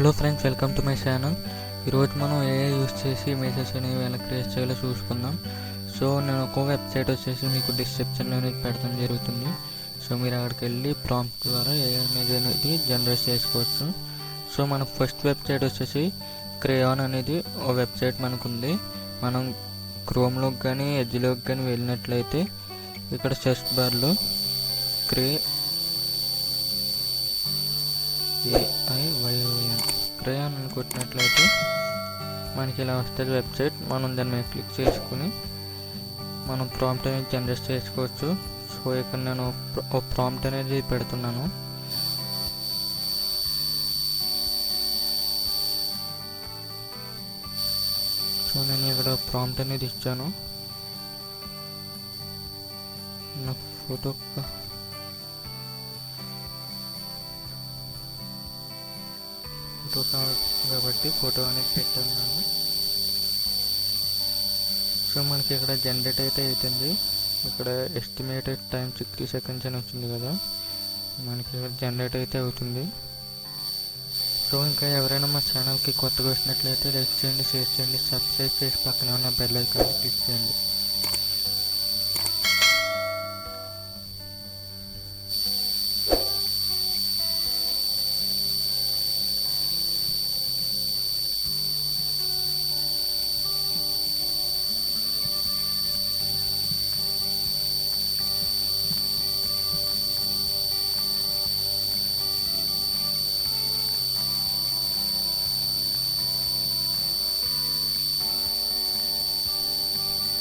Hello friends, welcome to my channel. ఈరోజు మనం AI use చేసి ఇమేజెస్ అనేవి ఎలా క్రియేట్ చేయాలో చూసుకుందాం. సో నేను ఒక వెబ్సైట్ వచ్చేసి మీకు డిస్క్రిప్షన్లో అనేది పెడతాం జరుగుతుంది. సో మీరు అక్కడికి వెళ్ళి ప్రాంప్ట్ ద్వారా ఏఐ అనేది జనరేట్ చేసుకోవచ్చు. సో మన ఫస్ట్ వెబ్సైట్ వచ్చేసి క్రేయాన్ అనేది ఓ వెబ్సైట్ మనకు ఉంది. మనం క్రోమ్లోకి కానీ ఎడ్జ్లోకి కానీ వెళ్ళినట్లయితే ఇక్కడ సెర్చ్ బార్లో క్రేయాన్ అని కొట్టినట్లయితే మనకి ఇలా వస్తుంది వెబ్సైట్. మనం దాని మీద క్లిక్ చేసుకుని మనం ప్రాంప్ట్ అనేది జనరేట్ చేసుకోవచ్చు. సో ఇక్కడ నేను ఒక ప్రాంప్ట్ అనేది పెడుతున్నాను. సో నేను ఇక్కడ ప్రాంప్ట్ అనేది ఇచ్చాను. నా ఫోటో కాబట్టి ఫోటో అనేది పెట్టున్నాను. సో మనకి ఇక్కడ జనరేట్ అయితే అవుతుంది. ఇక్కడ ఎస్టిమేటెడ్ టైం 60 సెకండ్స్ అని వచ్చింది కదా, మనకి ఇక్కడ జనరేట్ అయితే అవుతుంది. సో ఇంకా ఎవరైనా మా ఛానల్కి కొత్తగా వచ్చినట్లయితే లైక్ చేయండి, షేర్ చేయండి, సబ్స్క్రైబ్ చేసి పక్కనే ఉన్న బెల్ ఐకాన్ క్లిక్ చేయండి.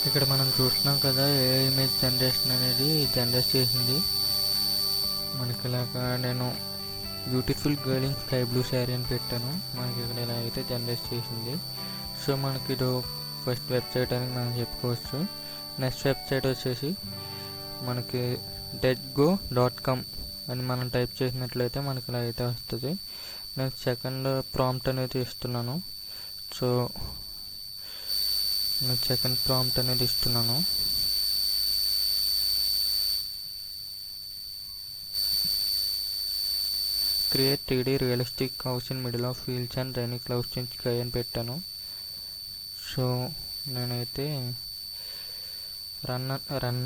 ఇక్కడ మనం చూస్తున్నాం కదా, ఏ ఇమేజ్ జనరేషన్ అనేది జనరేట్ చేసింది మనకి. ఇలాగా నేను beautiful girl in sky blue sari అని పెట్టాను. మనకి ఇక్కడ ఇలా అయితే జనరేట్ చేసింది. సో మనకి ఇది ఫస్ట్ వెబ్సైట్ అని మనం చెప్పుకోవచ్చు. నెక్స్ట్ వెబ్సైట్ వచ్చేసి మనకి detgo.com అని మనం టైప్ చేసినట్లయితే మనకి ఇలా అయితే వస్తుంది. నేను సెకండ్ ప్రాంప్ట్ అనేది ఇస్తున్నాను. సో నేను సెకండ్ ప్రాంప్ట్ అనేది ఇస్తున్నాను. Create 3D realistic house in middle of fields and rainy clouds in sky అని పెట్టాను. సో నేనైతే రన్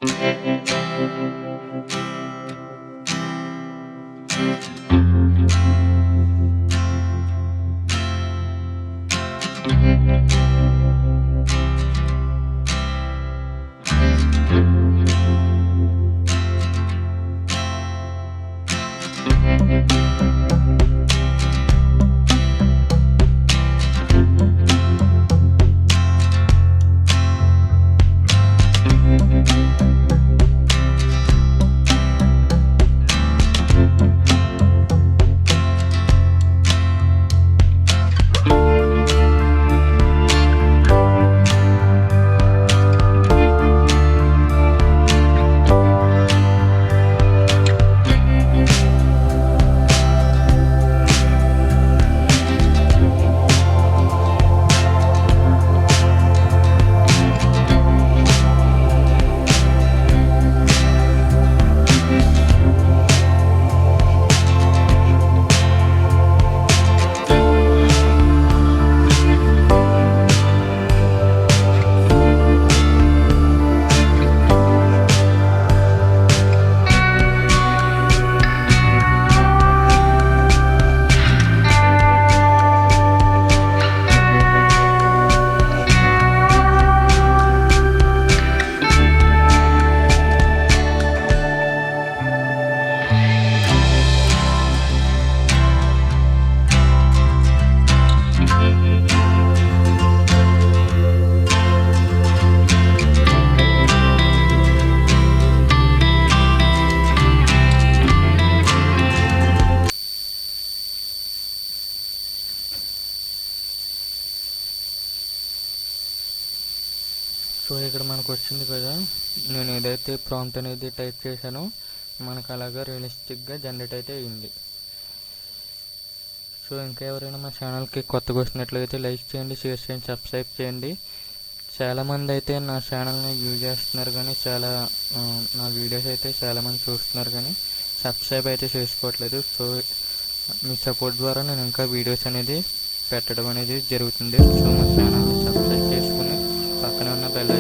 సో ఇక్కడ మనకు వచ్చింది కదా, నేను ఏదైతే ప్రాంప్ట్ అనేది టైప్ చేశానో మనకు అలాగా రియలిస్టిక్గా జనరేట్ అయితే అయింది. సో ఇంకా ఎవరైనా మా ఛానల్కి కొత్తగా వచ్చినట్లయితే లైక్ చేయండి, షేర్ చేయండి, సబ్స్క్రైబ్ చేయండి. చాలామంది అయితే నా ఛానల్ని యూజ్ చేస్తున్నారు, కానీ నా వీడియోస్ అయితే చాలామంది చూస్తున్నారు, కానీ సబ్స్క్రైబ్ అయితే చేసుకోవట్లేదు. సో మీ సపోర్ట్ ద్వారా నేను ఇంకా వీడియోస్ అనేది పెట్టడం అనేది జరుగుతుంది. సో మా ఛానల్ని సబ్స్క్రైబ్ చేసుకుని పక్కన ఉన్న బెల్